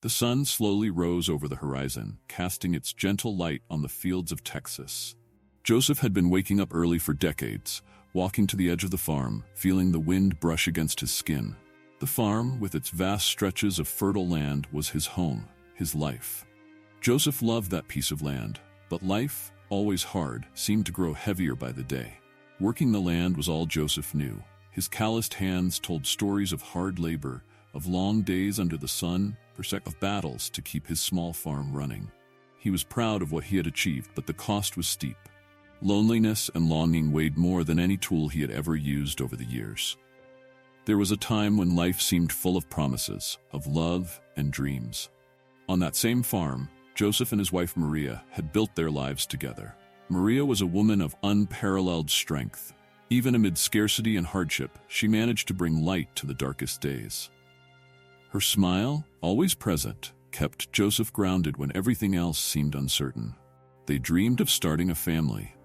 The sun slowly rose over the horizon, casting its gentle light on the fields of Texas. Joseph had been waking up early for decades, walking to the edge of the farm, feeling the wind brush against his skin. The farm, with its vast stretches of fertile land, was his home, his life. Joseph loved that piece of land, but life, always hard, seemed to grow heavier by the day. Working the land was all Joseph knew. His calloused hands told stories of hard labor, of long days under the sun, of battles to keep his small farm running. He was proud of what he had achieved, but the cost was steep. Loneliness and longing weighed more than any tool he had ever used over the years. There was a time when life seemed full of promises, of love and dreams. On that same farm, Joseph and his wife Maria had built their lives together. Maria was a woman of unparalleled strength. Even amid scarcity and hardship, she managed to bring light to the darkest days. Her smile, always present, kept Joseph grounded when everything else seemed uncertain. They dreamed of starting a family,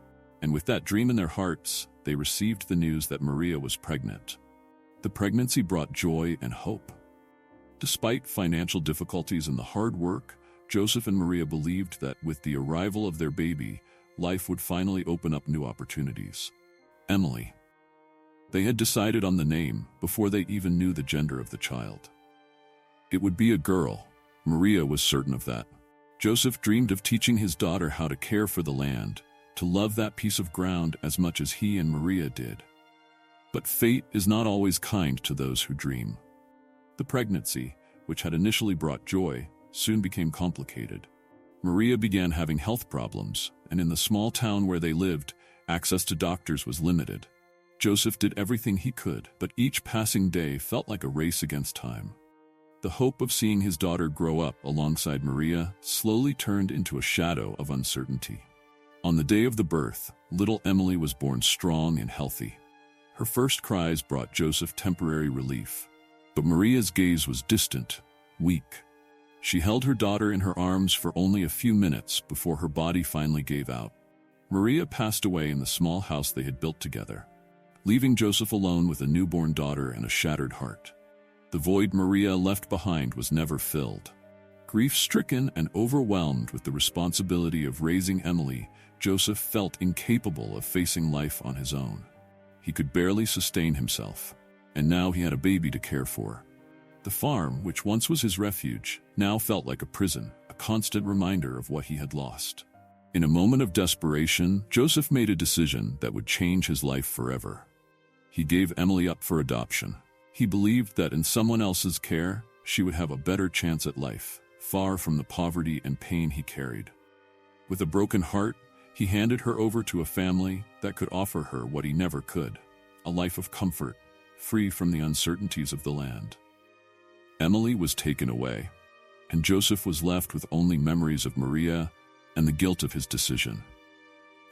and with that dream in their hearts, they received the news that Maria was pregnant. The pregnancy brought joy and hope. Despite financial difficulties and the hard work, Joseph and Maria believed that with the arrival of their baby, life would finally open up new opportunities. Emily. They had decided on the name before they even knew the gender of the child. It would be a girl. Maria was certain of that. Joseph dreamed of teaching his daughter how to care for the land, to love that piece of ground as much as he and Maria did. But fate is not always kind to those who dream. The pregnancy, which had initially brought joy, soon became complicated. Maria began having health problems, and in the small town where they lived, access to doctors was limited. Joseph did everything he could, but each passing day felt like a race against time. The hope of seeing his daughter grow up alongside Maria slowly turned into a shadow of uncertainty. On the day of the birth, little Emily was born strong and healthy. Her first cries brought Joseph temporary relief, but Maria's gaze was distant, weak. She held her daughter in her arms for only a few minutes before her body finally gave out. Maria passed away in the small house they had built together, leaving Joseph alone with a newborn daughter and a shattered heart. The void Maria left behind was never filled. Grief-stricken and overwhelmed with the responsibility of raising Emily, Joseph felt incapable of facing life on his own. He could barely sustain himself, and now he had a baby to care for. The farm, which once was his refuge, now felt like a prison, a constant reminder of what he had lost. In a moment of desperation, Joseph made a decision that would change his life forever. He gave Emily up for adoption. He believed that in someone else's care, she would have a better chance at life, far from the poverty and pain he carried. With a broken heart, he handed her over to a family that could offer her what he never could, a life of comfort, free from the uncertainties of the land. Emily was taken away, and Joseph was left with only memories of Maria and the guilt of his decision.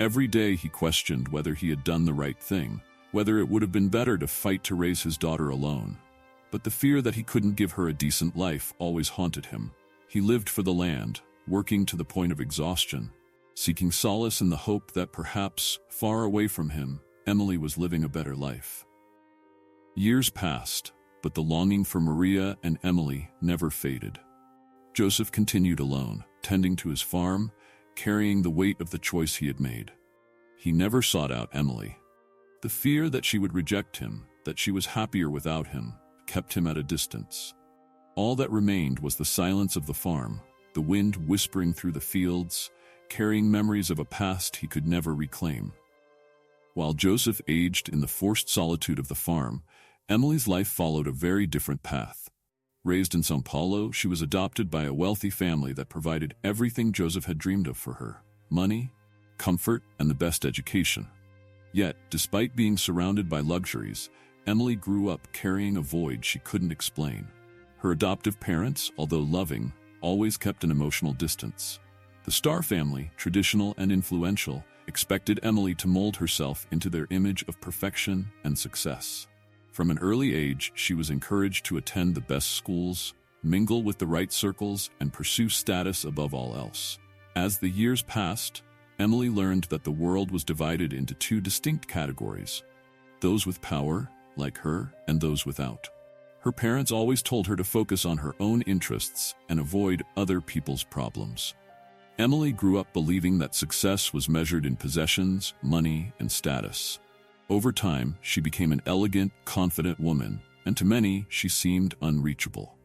Every day he questioned whether he had done the right thing, whether it would have been better to fight to raise his daughter alone. But the fear that he couldn't give her a decent life always haunted him. He lived for the land, working to the point of exhaustion, seeking solace in the hope that perhaps, far away from him, Emily was living a better life. Years passed, but the longing for Maria and Emily never faded. Joseph continued alone, tending to his farm, carrying the weight of the choice he had made. He never sought out Emily. The fear that she would reject him, that she was happier without him, kept him at a distance. All that remained was the silence of the farm, the wind whispering through the fields, carrying memories of a past he could never reclaim. While Joseph aged in the forced solitude of the farm, Emily's life followed a very different path. Raised in São Paulo, she was adopted by a wealthy family that provided everything Joseph had dreamed of for her: money, comfort, and the best education. Yet, despite being surrounded by luxuries, Emily grew up carrying a void she couldn't explain. Her adoptive parents, although loving, always kept an emotional distance. The Starr family, traditional and influential, expected Emily to mold herself into their image of perfection and success. From an early age, she was encouraged to attend the best schools, mingle with the right circles, and pursue status above all else. As the years passed, Emily learned that the world was divided into two distinct categories: those with power, like her, and those without. Her parents always told her to focus on her own interests and avoid other people's problems. Emily grew up believing that success was measured in possessions, money, and status. Over time, she became an elegant, confident woman, and to many, she seemed unreachable.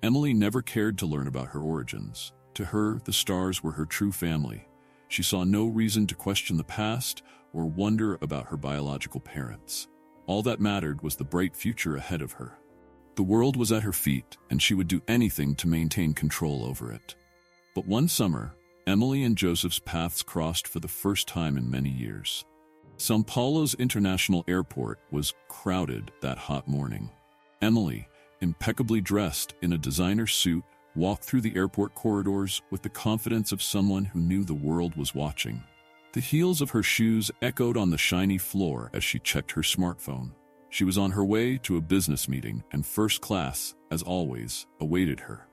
Emily never cared to learn about her origins. To her, the stars were her true family. She saw no reason to question the past or wonder about her biological parents. All that mattered was the bright future ahead of her. The world was at her feet, and she would do anything to maintain control over it. But one summer, Emily and Joseph's paths crossed for the first time in many years. São Paulo's international airport was crowded that hot morning. Emily, impeccably dressed in a designer suit, walked through the airport corridors with the confidence of someone who knew the world was watching. The heels of her shoes echoed on the shiny floor as she checked her smartphone. She was on her way to a business meeting, and first class, as always, awaited her.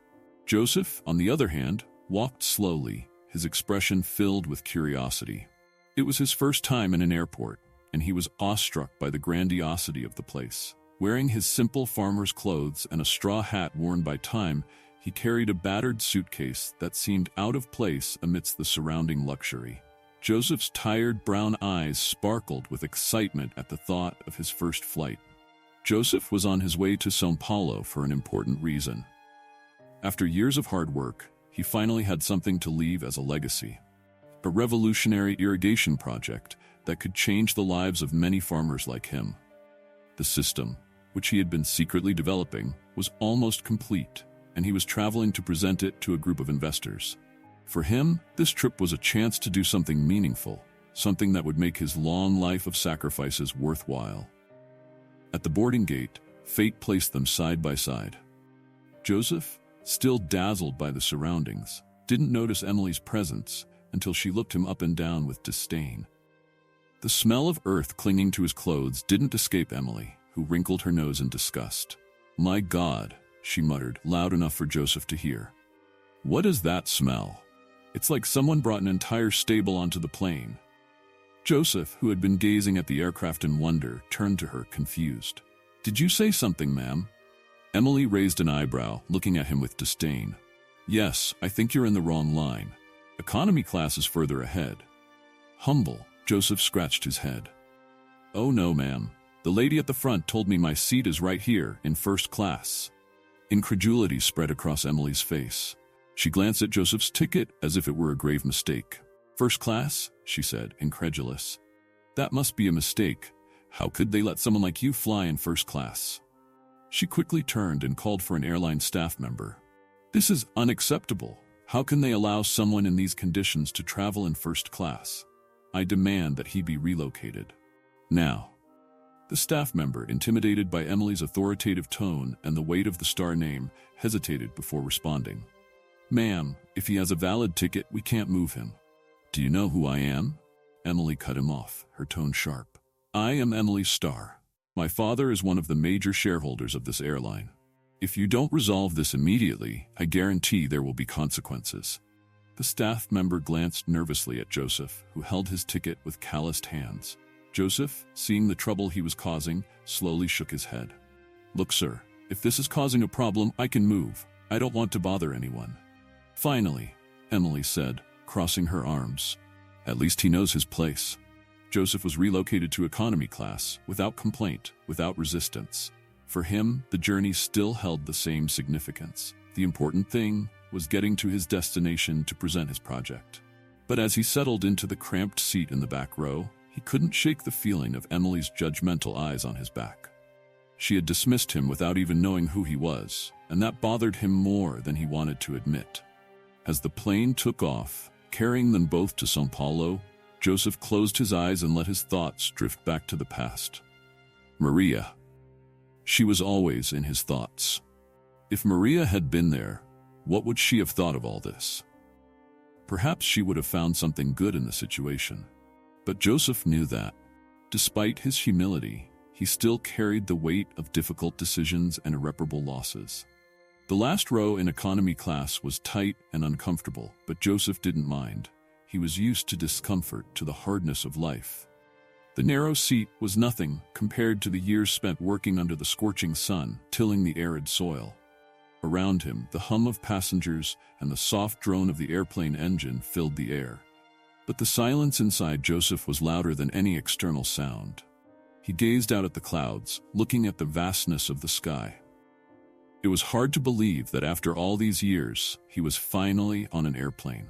Joseph, on the other hand, walked slowly, his expression filled with curiosity. It was his first time in an airport, and he was awestruck by the grandiosity of the place. Wearing his simple farmer's clothes and a straw hat worn by time, he carried a battered suitcase that seemed out of place amidst the surrounding luxury. Joseph's tired brown eyes sparkled with excitement at the thought of his first flight. Joseph was on his way to São Paulo for an important reason. After years of hard work, he finally had something to leave as a legacy. A revolutionary irrigation project that could change the lives of many farmers like him. The system, which he had been secretly developing, was almost complete, and he was traveling to present it to a group of investors. For him, this trip was a chance to do something meaningful, something that would make his long life of sacrifices worthwhile. At the boarding gate, fate placed them side by side. Joseph, still dazzled by the surroundings, didn't notice Emily's presence until she looked him up and down with disdain. The smell of earth clinging to his clothes didn't escape Emily, who wrinkled her nose in disgust. "My God," she muttered, loud enough for Joseph to hear. "What is that smell? It's like someone brought an entire stable onto the plane." Joseph, who had been gazing at the aircraft in wonder, turned to her, confused. "Did you say something, ma'am?" Emily raised an eyebrow, looking at him with disdain. "Yes, I think you're in the wrong line. Economy class is further ahead." Humble, Joseph scratched his head. "Oh no, ma'am. The lady at the front told me my seat is right here, in first class." Incredulity spread across Emily's face. She glanced at Joseph's ticket as if it were a grave mistake. "First class?" she said, incredulous. "That must be a mistake. How could they let someone like you fly in first class?" She quickly turned and called for an airline staff member. "This is unacceptable. How can they allow someone in these conditions to travel in first class? I demand that he be relocated. Now." The staff member, intimidated by Emily's authoritative tone and the weight of the star name, hesitated before responding. "Ma'am, if he has a valid ticket, we can't move him." "Do you know who I am?" Emily cut him off, her tone sharp. "I am Emily Starr. My father is one of the major shareholders of this airline. If you don't resolve this immediately, I guarantee there will be consequences." The staff member glanced nervously at Joseph, who held his ticket with calloused hands. Joseph, seeing the trouble he was causing, slowly shook his head. "Look, sir, if this is causing a problem, I can move. I don't want to bother anyone." "Finally," Emily said, crossing her arms. "At least he knows his place." Joseph was relocated to economy class, without complaint, without resistance. For him, the journey still held the same significance. The important thing was getting to his destination to present his project. But as he settled into the cramped seat in the back row, he couldn't shake the feeling of Emily's judgmental eyes on his back. She had dismissed him without even knowing who he was, and that bothered him more than he wanted to admit. As the plane took off, carrying them both to São Paulo, Joseph closed his eyes and let his thoughts drift back to the past. Maria. She was always in his thoughts. If Maria had been there, what would she have thought of all this? Perhaps she would have found something good in the situation. But Joseph knew that, despite his humility, he still carried the weight of difficult decisions and irreparable losses. The last row in economy class was tight and uncomfortable, but Joseph didn't mind. He was used to discomfort, to the hardness of life. The narrow seat was nothing compared to the years spent working under the scorching sun, tilling the arid soil. Around him, the hum of passengers and the soft drone of the airplane engine filled the air. But the silence inside Joseph was louder than any external sound. He gazed out at the clouds, looking at the vastness of the sky. It was hard to believe that after all these years, he was finally on an airplane.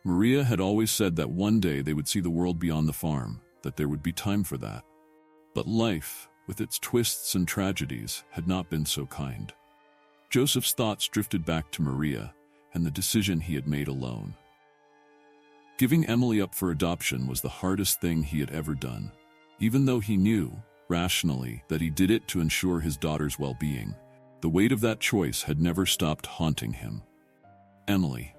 Maria had always said that one day they would see the world beyond the farm, that there would be time for that. But life, with its twists and tragedies, had not been so kind. Joseph's thoughts drifted back to Maria and the decision he had made alone. Giving Emily up for adoption was the hardest thing he had ever done. Even though he knew, rationally, that he did it to ensure his daughter's well-being, the weight of that choice had never stopped haunting him. Emily,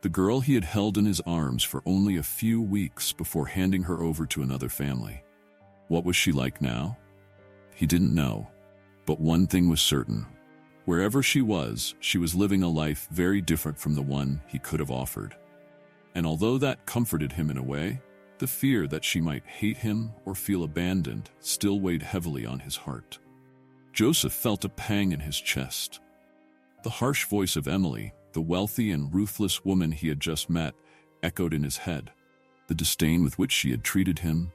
the girl he had held in his arms for only a few weeks before handing her over to another family. What was she like now? He didn't know. But one thing was certain. Wherever she was living a life very different from the one he could have offered. And although that comforted him in a way, the fear that she might hate him or feel abandoned still weighed heavily on his heart. Joseph felt a pang in his chest. The harsh voice of Emily, the wealthy and ruthless woman he had just met, echoed in his head. The disdain with which she had treated him.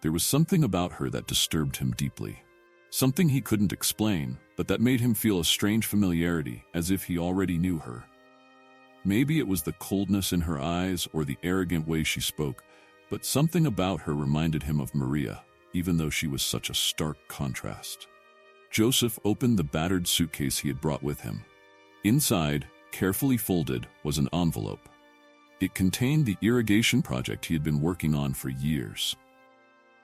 There was something about her that disturbed him deeply. Something he couldn't explain, but that made him feel a strange familiarity, as if he already knew her. Maybe it was the coldness in her eyes or the arrogant way she spoke, but something about her reminded him of Maria, even though she was such a stark contrast. Joseph opened the battered suitcase he had brought with him. Inside, carefully folded, was an envelope. It contained the irrigation project he had been working on for years.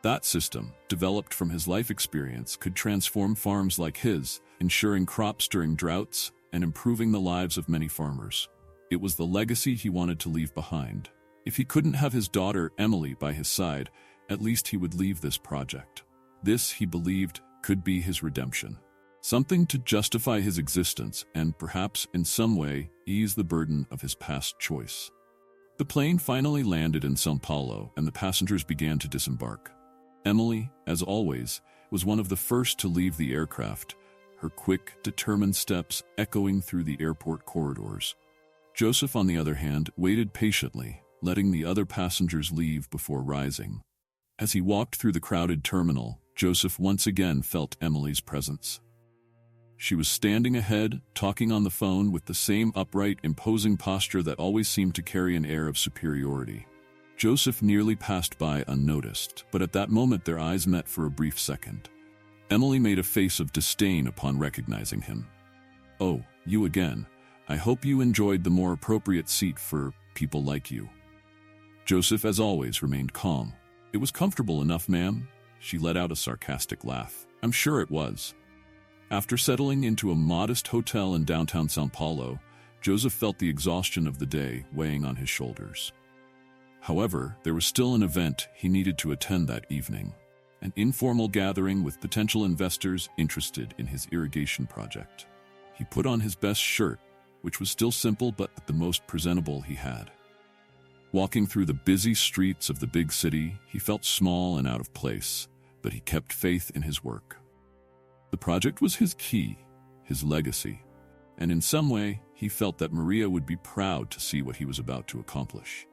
That system, developed from his life experience, could transform farms like his, ensuring crops during droughts and improving the lives of many farmers. It was the legacy he wanted to leave behind. If he couldn't have his daughter, Emily, by his side, at least he would leave this project. This, he believed, could be his redemption. Something to justify his existence and, perhaps in some way, ease the burden of his past choice. The plane finally landed in São Paulo and the passengers began to disembark. Emily, as always, was one of the first to leave the aircraft, her quick, determined steps echoing through the airport corridors. Joseph, on the other hand, waited patiently, letting the other passengers leave before rising. As he walked through the crowded terminal, Joseph once again felt Emily's presence. She was standing ahead, talking on the phone with the same upright, imposing posture that always seemed to carry an air of superiority. Joseph nearly passed by unnoticed, but at that moment their eyes met for a brief second. Emily made a face of disdain upon recognizing him. "Oh, you again. I hope you enjoyed the more appropriate seat for people like you." Joseph, as always, remained calm. "It was comfortable enough, ma'am." She let out a sarcastic laugh. "I'm sure it was." After settling into a modest hotel in downtown São Paulo, Joseph felt the exhaustion of the day weighing on his shoulders. However, there was still an event he needed to attend that evening, an informal gathering with potential investors interested in his irrigation project. He put on his best shirt, which was still simple but the most presentable he had. Walking through the busy streets of the big city, he felt small and out of place, but he kept faith in his work. The project was his key, his legacy, and in some way, he felt that Maria would be proud to see what he was about to accomplish.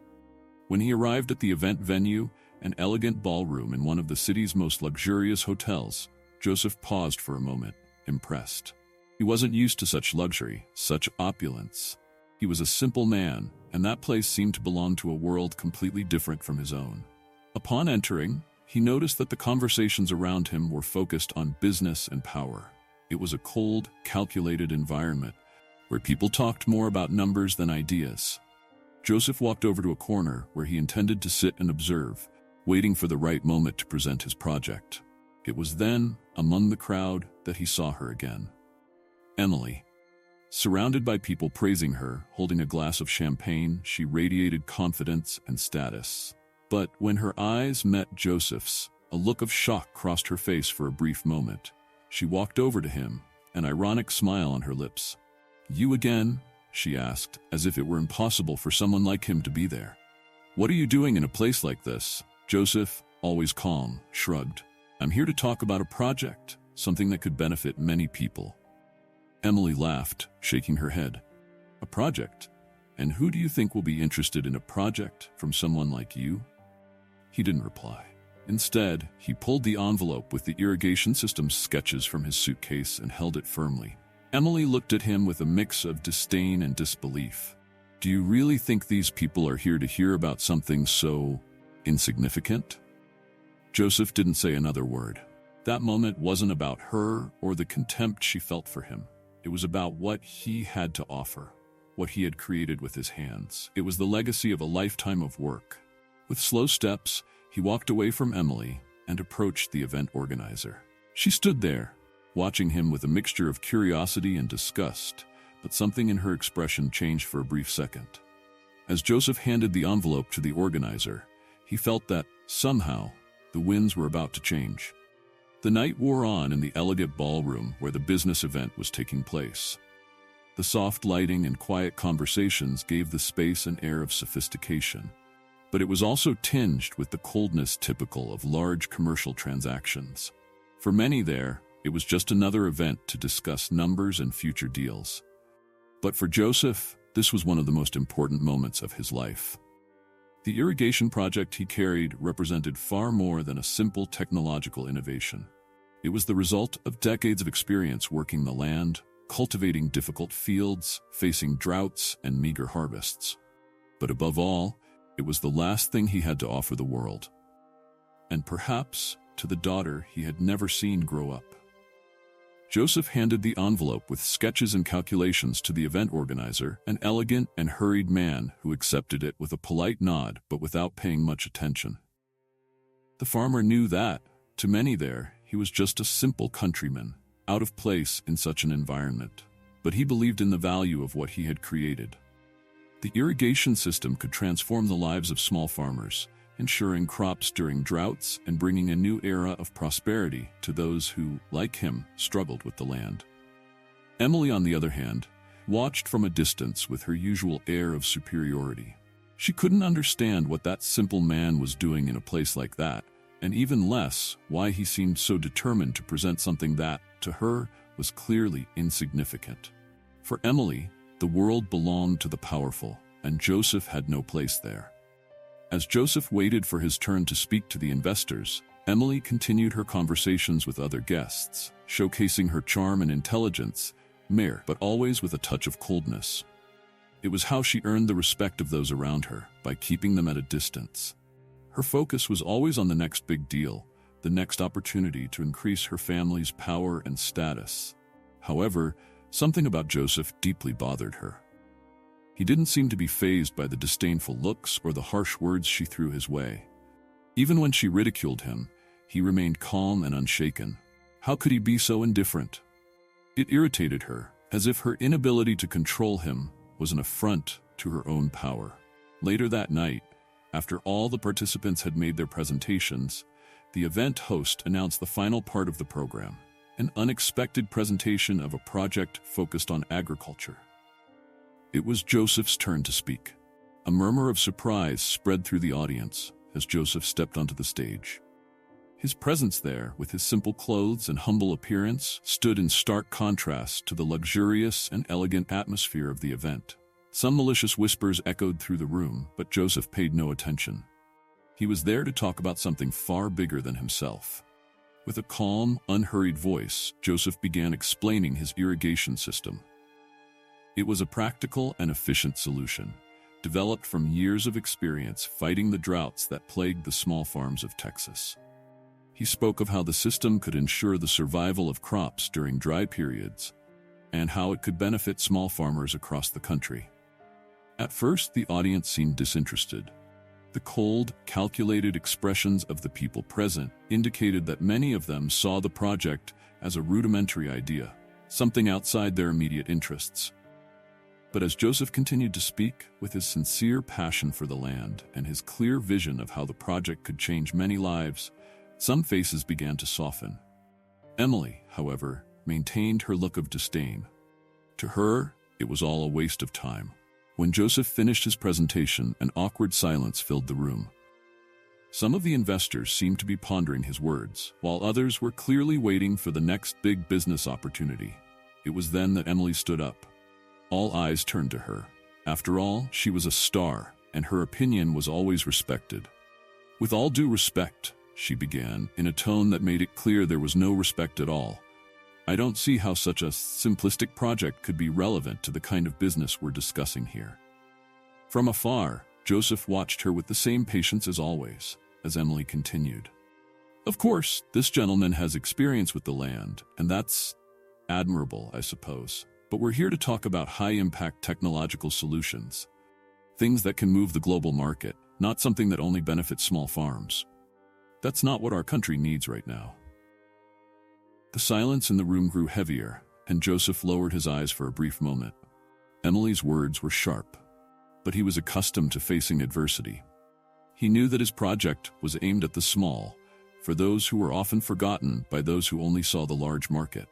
When he arrived at the event venue, an elegant ballroom in one of the city's most luxurious hotels, Joseph paused for a moment, impressed. He wasn't used to such luxury, such opulence. He was a simple man, and that place seemed to belong to a world completely different from his own. Upon entering, he noticed that the conversations around him were focused on business and power. It was a cold, calculated environment, where people talked more about numbers than ideas. Joseph walked over to a corner where he intended to sit and observe, waiting for the right moment to present his project. It was then, among the crowd, that he saw her again. Emily. Surrounded by people praising her, holding a glass of champagne, she radiated confidence and status. But when her eyes met Joseph's, a look of shock crossed her face for a brief moment. She walked over to him, an ironic smile on her lips. "You again?" she asked, as if it were impossible for someone like him to be there. "What are you doing in a place like this?" "Joseph, always calm, shrugged. "I'm here to talk about a project, something that could benefit many people." Emily laughed, shaking her head. "A project? And who do you think will be interested in a project from someone like you?" He didn't reply. Instead, he pulled the envelope with the irrigation system's sketches from his suitcase and held it firmly. Emily looked at him with a mix of disdain and disbelief. "Do you really think these people are here to hear about something so insignificant?" Joseph didn't say another word. That moment wasn't about her or the contempt she felt for him. It was about what he had to offer, what he had created with his hands. It was the legacy of a lifetime of work. With slow steps, he walked away from Emily and approached the event organizer. She stood there, watching him with a mixture of curiosity and disgust, but something in her expression changed for a brief second. As Joseph handed the envelope to the organizer, he felt that, somehow, the winds were about to change. The night wore on in the elegant ballroom where the business event was taking place. The soft lighting and quiet conversations gave the space an air of sophistication, but it was also tinged with the coldness typical of large commercial transactions. For many there, it was just another event to discuss numbers and future deals. But for Joseph, this was one of the most important moments of his life. The irrigation project he carried represented far more than a simple technological innovation. It was the result of decades of experience working the land, cultivating difficult fields, facing droughts and meager harvests. But above all, it was the last thing he had to offer the world. And perhaps to the daughter he had never seen grow up. Joseph handed the envelope with sketches and calculations to the event organizer, an elegant and hurried man who accepted it with a polite nod but without paying much attention. The farmer knew that, to many there, he was just a simple countryman, out of place in such an environment. But he believed in the value of what he had created. The irrigation system could transform the lives of small farmers, ensuring crops during droughts and bringing a new era of prosperity to those who, like him, struggled with the land. Emily, on the other hand, watched from a distance with her usual air of superiority. She couldn't understand what that simple man was doing in a place like that, and even less why he seemed so determined to present something that, to her, was clearly insignificant. For Emily, the world belonged to the powerful, and Joseph had no place there. As Joseph waited for his turn to speak to the investors, Emily continued her conversations with other guests, showcasing her charm and intelligence, but always with a touch of coldness. It was how she earned the respect of those around her, by keeping them at a distance. Her focus was always on the next big deal, the next opportunity to increase her family's power and status. However, something about Joseph deeply bothered her. He didn't seem to be fazed by the disdainful looks or the harsh words she threw his way. Even when she ridiculed him, he remained calm and unshaken. How could he be so indifferent? It irritated her, as if her inability to control him was an affront to her own power. Later that night, after all the participants had made their presentations, the event host announced the final part of the program, an unexpected presentation of a project focused on agriculture. It was Joseph's turn to speak. A murmur of surprise spread through the audience as Joseph stepped onto the stage. His presence there, with his simple clothes and humble appearance, stood in stark contrast to the luxurious and elegant atmosphere of the event. Some malicious whispers echoed through the room, but Joseph paid no attention. He was there to talk about something far bigger than himself. With a calm, unhurried voice, Joseph began explaining his irrigation system. It was a practical and efficient solution, developed from years of experience fighting the droughts that plagued the small farms of Texas. He spoke of how the system could ensure the survival of crops during dry periods, and how it could benefit small farmers across the country. At first, the audience seemed disinterested. The cold, calculated expressions of the people present indicated that many of them saw the project as a rudimentary idea, something outside their immediate interests. But as Joseph continued to speak, with his sincere passion for the land and his clear vision of how the project could change many lives, some faces began to soften. Emily, however, maintained her look of disdain. To her, it was all a waste of time. When Joseph finished his presentation, an awkward silence filled the room. Some of the investors seemed to be pondering his words, while others were clearly waiting for the next big business opportunity. It was then that Emily stood up. All eyes turned to her. After all, she was a star, and her opinion was always respected. "With all due respect," she began, in a tone that made it clear there was no respect at all, "I don't see how such a simplistic project could be relevant to the kind of business we're discussing here." From afar, Joseph watched her with the same patience as always, as Emily continued. "Of course, this gentleman has experience with the land, and that's admirable, I suppose. But we're here to talk about high-impact technological solutions. Things that can move the global market, not something that only benefits small farms. That's not what our country needs right now." The silence in the room grew heavier, and Joseph lowered his eyes for a brief moment. Emily's words were sharp, but he was accustomed to facing adversity. He knew that his project was aimed at the small, for those who were often forgotten by those who only saw the large market.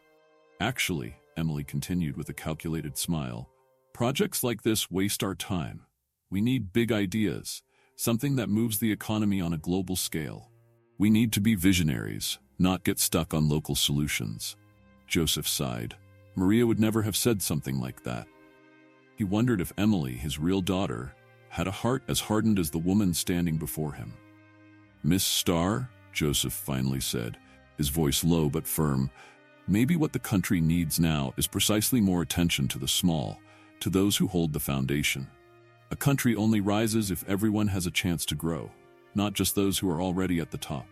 "Actually," Emily continued with a calculated smile, "projects like this waste our time. We need big ideas, something that moves the economy on a global scale. We need to be visionaries, not get stuck on local solutions." Joseph sighed. Maria would never have said something like that. He wondered if Emily, his real daughter, had a heart as hardened as the woman standing before him. "Miss Starr," Joseph finally said, his voice low but firm, "maybe what the country needs now is precisely more attention to the small, to those who hold the foundation. A country only rises if everyone has a chance to grow, not just those who are already at the top."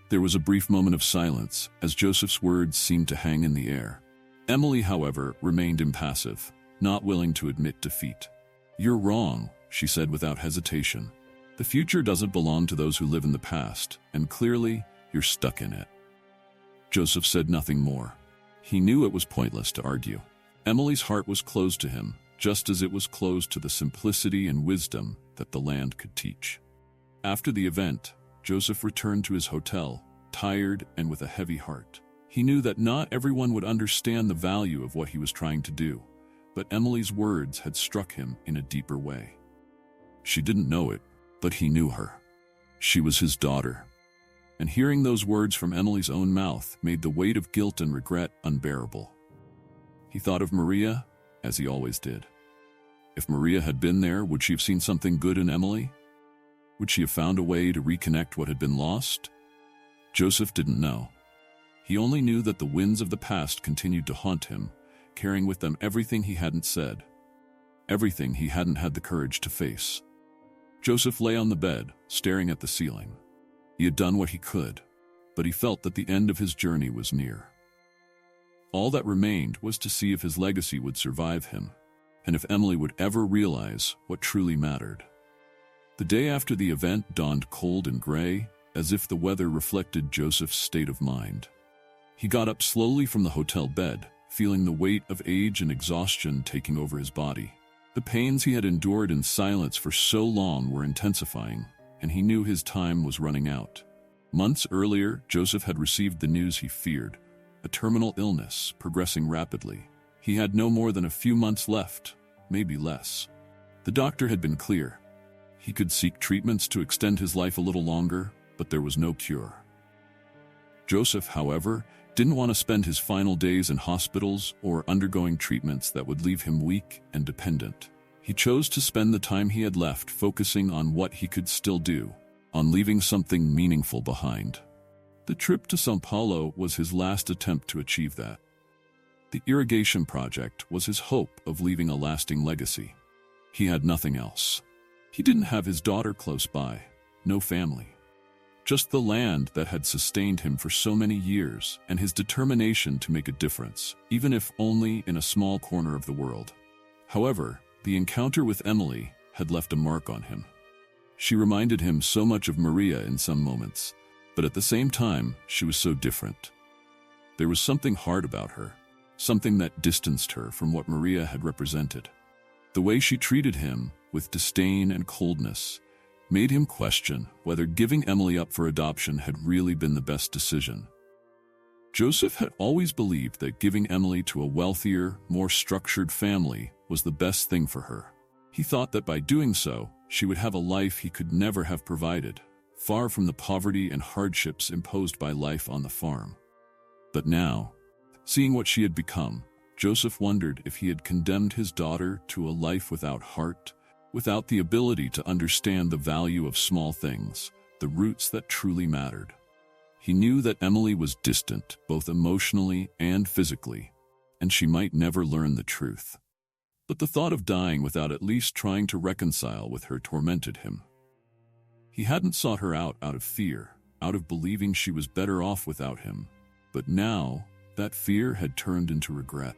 There was a brief moment of silence, as Joseph's words seemed to hang in the air. Emily, however, remained impassive, not willing to admit defeat. "You're wrong," she said without hesitation. "The future doesn't belong to those who live in the past, and clearly, you're stuck in it." Joseph said nothing more. He knew it was pointless to argue. Emily's heart was closed to him, just as it was closed to the simplicity and wisdom that the land could teach. After the event, Joseph returned to his hotel, tired and with a heavy heart. He knew that not everyone would understand the value of what he was trying to do, but Emily's words had struck him in a deeper way. She didn't know it, but he knew her. She was his daughter. And hearing those words from Emily's own mouth made the weight of guilt and regret unbearable. He thought of Maria, as he always did. If Maria had been there, would she have seen something good in Emily? Would she have found a way to reconnect what had been lost? Joseph didn't know. He only knew that the winds of the past continued to haunt him, carrying with them everything he hadn't said, everything he hadn't had the courage to face. Joseph lay on the bed, staring at the ceiling. He had done what he could, but he felt that the end of his journey was near. All that remained was to see if his legacy would survive him, and if Emily would ever realize what truly mattered. The day after the event dawned cold and gray, as if the weather reflected Joseph's state of mind. He got up slowly from the hotel bed, feeling the weight of age and exhaustion taking over his body. The pains he had endured in silence for so long were intensifying, and he knew his time was running out. Months earlier, Joseph had received the news he feared, a terminal illness progressing rapidly. He had no more than a few months left, maybe less. The doctor had been clear. He could seek treatments to extend his life a little longer, but there was no cure. Joseph, however, didn't want to spend his final days in hospitals or undergoing treatments that would leave him weak and dependent. He chose to spend the time he had left focusing on what he could still do, on leaving something meaningful behind. The trip to São Paulo was his last attempt to achieve that. The irrigation project was his hope of leaving a lasting legacy. He had nothing else. He didn't have his daughter close by, no family. Just the land that had sustained him for so many years and his determination to make a difference, even if only in a small corner of the world. However, the encounter with Emily had left a mark on him. She reminded him so much of Maria in some moments, but at the same time, she was so different. There was something hard about her, something that distanced her from what Maria had represented. The way she treated him, with disdain and coldness, made him question whether giving Emily up for adoption had really been the best decision. Joseph had always believed that giving Emily to a wealthier, more structured family was the best thing for her. He thought that by doing so, she would have a life he could never have provided, far from the poverty and hardships imposed by life on the farm. But now, seeing what she had become, Joseph wondered if he had condemned his daughter to a life without heart, without the ability to understand the value of small things, the roots that truly mattered. He knew that Emily was distant, both emotionally and physically, and she might never learn the truth. But the thought of dying without at least trying to reconcile with her tormented him. He hadn't sought her out of fear, out of believing she was better off without him. But now, that fear had turned into regret.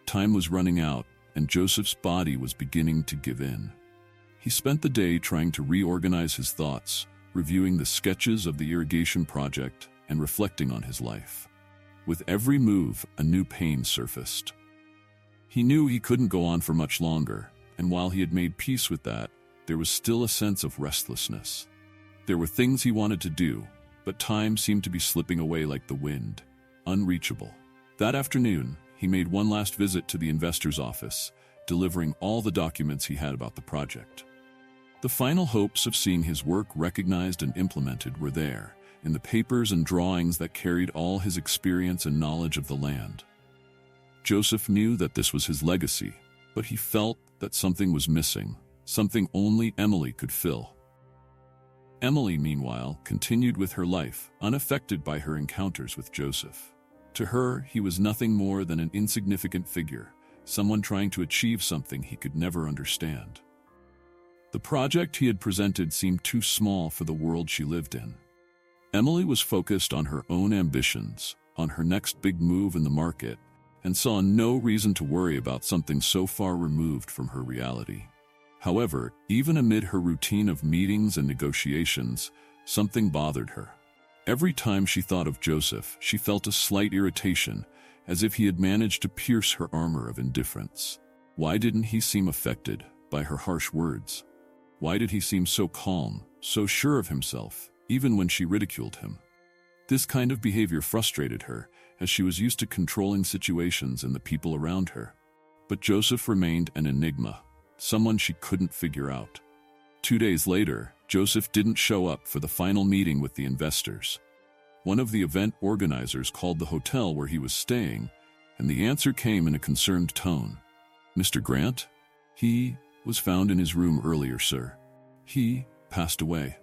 Time was running out, and Joseph's body was beginning to give in. He spent the day trying to reorganize his thoughts, reviewing the sketches of the irrigation project and reflecting on his life. With every move, a new pain surfaced. He knew he couldn't go on for much longer, and while he had made peace with that, there was still a sense of restlessness. There were things he wanted to do, but time seemed to be slipping away like the wind, unreachable. That afternoon, he made one last visit to the investor's office, delivering all the documents he had about the project. The final hopes of seeing his work recognized and implemented were there, in the papers and drawings that carried all his experience and knowledge of the land. Joseph knew that this was his legacy, but he felt that something was missing, something only Emily could fill. Emily, meanwhile, continued with her life, unaffected by her encounters with Joseph. To her, he was nothing more than an insignificant figure, someone trying to achieve something he could never understand. The project he had presented seemed too small for the world she lived in. Emily was focused on her own ambitions, on her next big move in the market, and saw no reason to worry about something so far removed from her reality. However, even amid her routine of meetings and negotiations, something bothered her. Every time she thought of Joseph, she felt a slight irritation, as if he had managed to pierce her armor of indifference. Why didn't he seem affected by her harsh words? Why did he seem so calm, so sure of himself, even when she ridiculed him? This kind of behavior frustrated her, as she was used to controlling situations and the people around her. But Joseph remained an enigma, someone she couldn't figure out. 2 days later, Joseph didn't show up for the final meeting with the investors. One of the event organizers called the hotel where he was staying, and the answer came in a concerned tone. "Mr. Grant? He was found in his room earlier, sir. He passed away."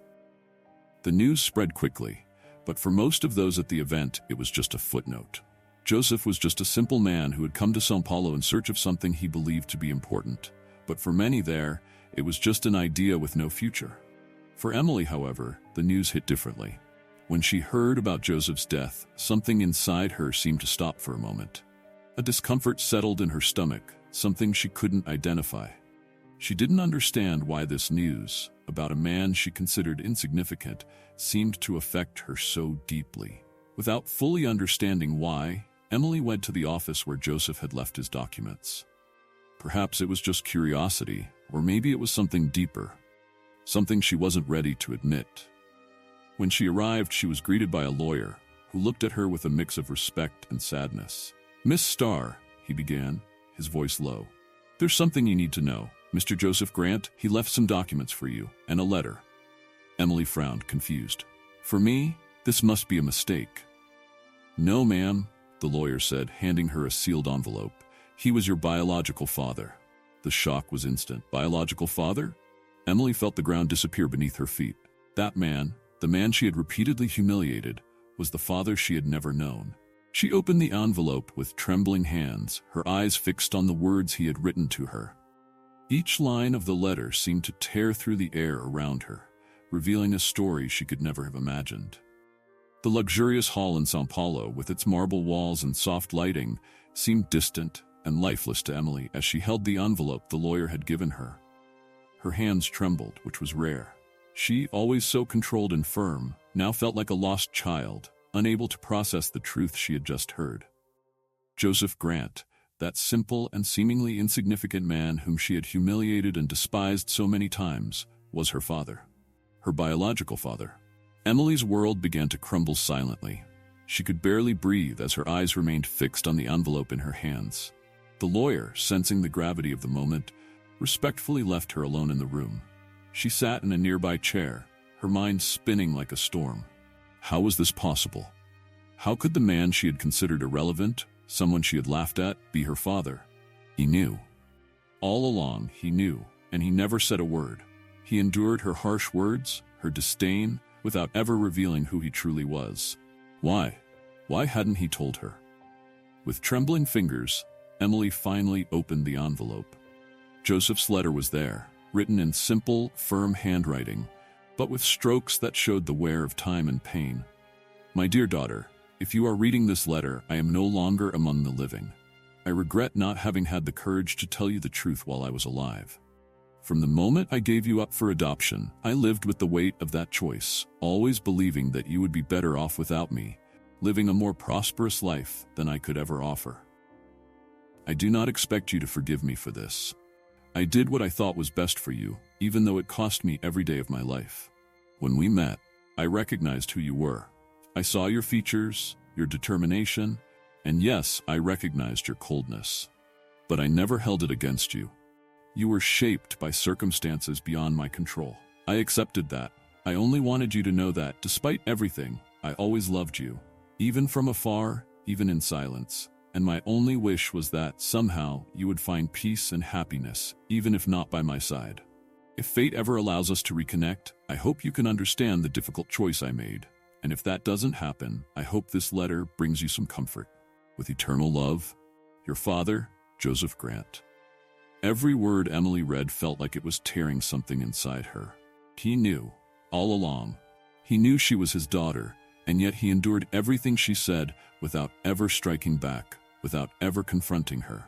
The news spread quickly, but for most of those at the event, it was just a footnote. Joseph was just a simple man who had come to São Paulo in search of something he believed to be important. But for many there, it was just an idea with no future. For Emily, however, the news hit differently. When she heard about Joseph's death, something inside her seemed to stop for a moment. A discomfort settled in her stomach, something she couldn't identify. She didn't understand why this news, about a man she considered insignificant, seemed to affect her so deeply. Without fully understanding why, Emily went to the office where Joseph had left his documents. Perhaps it was just curiosity, or maybe it was something deeper, something she wasn't ready to admit. When she arrived, she was greeted by a lawyer, who looked at her with a mix of respect and sadness. "Miss Starr," he began, his voice low. "There's something you need to know. Mr. Joseph Grant, he left some documents for you, and a letter." Emily frowned, confused. "For me? This must be a mistake." "No, ma'am," the lawyer said, handing her a sealed envelope. "He was your biological father." The shock was instant. Biological father? Emily felt the ground disappear beneath her feet. That man, the man she had repeatedly humiliated, was the father she had never known. She opened the envelope with trembling hands, her eyes fixed on the words he had written to her. Each line of the letter seemed to tear through the air around her, revealing a story she could never have imagined. The luxurious hall in São Paulo, with its marble walls and soft lighting, seemed distant and lifeless to Emily as she held the envelope the lawyer had given her. Her hands trembled, which was rare. She, always so controlled and firm, now felt like a lost child, unable to process the truth she had just heard. Joseph Grant, that simple and seemingly insignificant man whom she had humiliated and despised so many times, was her father. Her biological father. Emily's world began to crumble silently. She could barely breathe as her eyes remained fixed on the envelope in her hands. The lawyer, sensing the gravity of the moment, respectfully left her alone in the room. She sat in a nearby chair, her mind spinning like a storm. How was this possible? How could the man she had considered irrelevant, someone she had laughed at, be her father? He knew. All along, he knew, and he never said a word. He endured her harsh words, her disdain, without ever revealing who he truly was. Why? Why hadn't he told her? With trembling fingers, Emily finally opened the envelope. Joseph's letter was there, written in simple, firm handwriting, but with strokes that showed the wear of time and pain. My dear daughter, if you are reading this letter, I am no longer among the living. I regret not having had the courage to tell you the truth while I was alive. From the moment I gave you up for adoption, I lived with the weight of that choice, always believing that you would be better off without me, living a more prosperous life than I could ever offer. I do not expect you to forgive me for this. I did what I thought was best for you, even though it cost me every day of my life. When we met, I recognized who you were. I saw your features, your determination, and yes, I recognized your coldness. But I never held it against you. You were shaped by circumstances beyond my control. I accepted that. I only wanted you to know that, despite everything, I always loved you, even from afar, even in silence. And my only wish was that, somehow, you would find peace and happiness, even if not by my side. If fate ever allows us to reconnect, I hope you can understand the difficult choice I made. And if that doesn't happen, I hope this letter brings you some comfort. With eternal love, your father, Joseph Grant. Every word Emily read felt like it was tearing something inside her. He knew, all along. He knew she was his daughter, and yet he endured everything she said without ever striking back, without ever confronting her.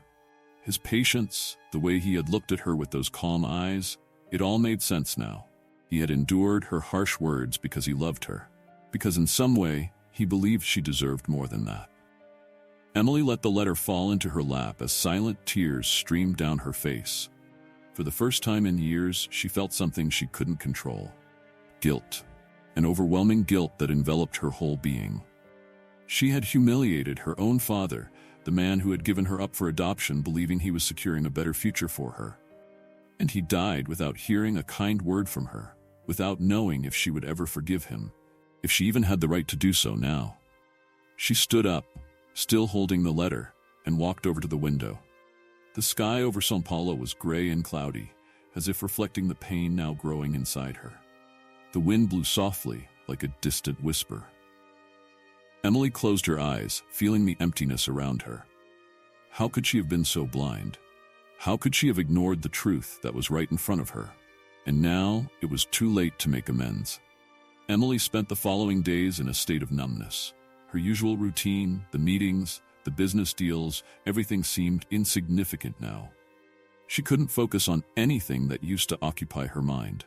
His patience, the way he had looked at her with those calm eyes, it all made sense now. He had endured her harsh words because he loved her, because in some way, he believed she deserved more than that. Emily let the letter fall into her lap as silent tears streamed down her face. For the first time in years, she felt something she couldn't control. Guilt. An overwhelming guilt that enveloped her whole being. She had humiliated her own father, the man who had given her up for adoption, believing he was securing a better future for her. And he died without hearing a kind word from her, without knowing if she would ever forgive him, if she even had the right to do so now. She stood up, still holding the letter, and walked over to the window. The sky over São Paulo was gray and cloudy, as if reflecting the pain now growing inside her. The wind blew softly, like a distant whisper. Emily closed her eyes, feeling the emptiness around her. How could she have been so blind? How could she have ignored the truth that was right in front of her? And now, it was too late to make amends. Emily spent the following days in a state of numbness. Her usual routine, the meetings, the business deals, everything seemed insignificant now. She couldn't focus on anything that used to occupy her mind.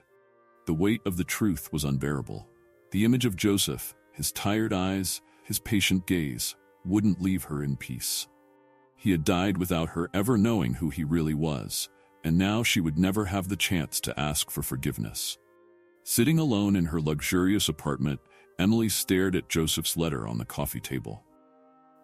The weight of the truth was unbearable. The image of Joseph, his tired eyes, his patient gaze, wouldn't leave her in peace. He had died without her ever knowing who he really was, and now she would never have the chance to ask for forgiveness. Sitting alone in her luxurious apartment, Emily stared at Joseph's letter on the coffee table.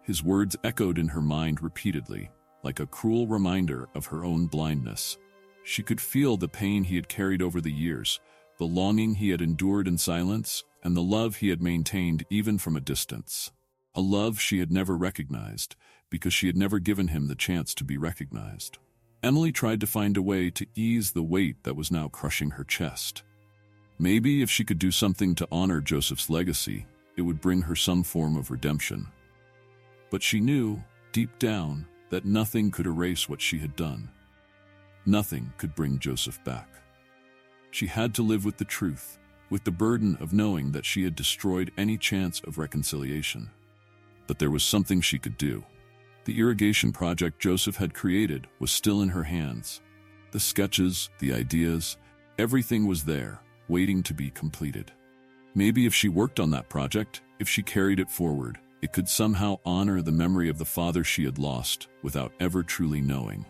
His words echoed in her mind repeatedly, like a cruel reminder of her own blindness. She could feel the pain he had carried over the years, the longing he had endured in silence, and the love he had maintained even from a distance. A love she had never recognized, because she had never given him the chance to be recognized. Emily tried to find a way to ease the weight that was now crushing her chest. Maybe if she could do something to honor Joseph's legacy, it would bring her some form of redemption. But she knew, deep down, that nothing could erase what she had done. Nothing could bring Joseph back. She had to live with the truth, with the burden of knowing that she had destroyed any chance of reconciliation. But there was something she could do. The irrigation project Joseph had created was still in her hands. The sketches, the ideas, everything was there, waiting to be completed. Maybe if she worked on that project, if she carried it forward, it could somehow honor the memory of the father she had lost without ever truly knowing.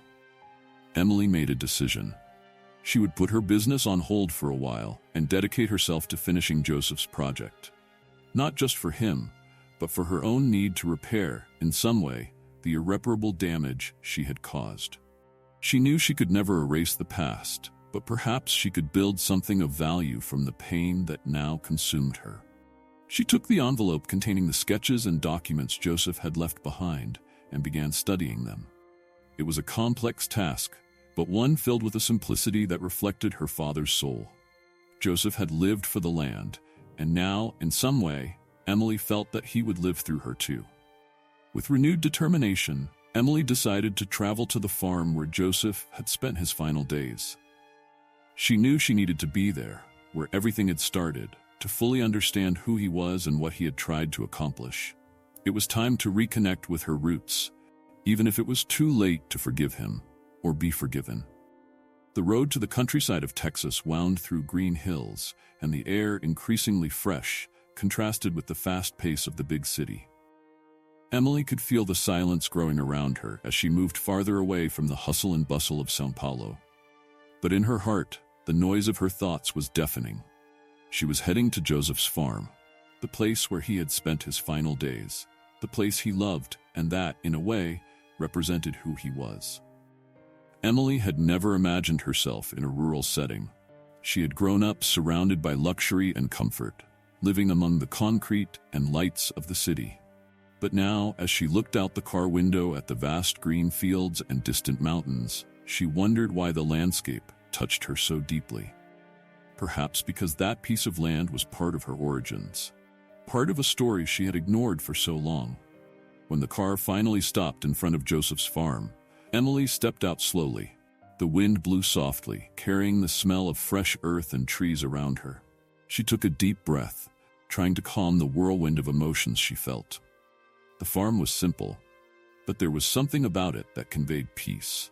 Emily made a decision. She would put her business on hold for a while and dedicate herself to finishing Joseph's project. Not just for him, but for her own need to repair, in some way, the irreparable damage she had caused. She knew she could never erase the past, but perhaps she could build something of value from the pain that now consumed her. She took the envelope containing the sketches and documents Joseph had left behind and began studying them. It was a complex task, but one filled with a simplicity that reflected her father's soul. Joseph had lived for the land, and now, in some way, Emily felt that he would live through her too. With renewed determination, Emily decided to travel to the farm where Joseph had spent his final days. She knew she needed to be there, where everything had started, to fully understand who he was and what he had tried to accomplish. It was time to reconnect with her roots, even if it was too late to forgive him or be forgiven. The road to the countryside of Texas wound through green hills, and the air, increasingly fresh, contrasted with the fast pace of the big city. Emily could feel the silence growing around her as she moved farther away from the hustle and bustle of São Paulo. But in her heart, the noise of her thoughts was deafening. She was heading to Joseph's farm, the place where he had spent his final days, the place he loved, and that, in a way, represented who he was. Emily had never imagined herself in a rural setting. She had grown up surrounded by luxury and comfort, living among the concrete and lights of the city. But now, as she looked out the car window at the vast green fields and distant mountains, she wondered why the landscape touched her so deeply. Perhaps because that piece of land was part of her origins, part of a story she had ignored for so long. When the car finally stopped in front of Joseph's farm, Emily stepped out slowly. The wind blew softly, carrying the smell of fresh earth and trees around her. She took a deep breath, trying to calm the whirlwind of emotions she felt. The farm was simple, but there was something about it that conveyed peace.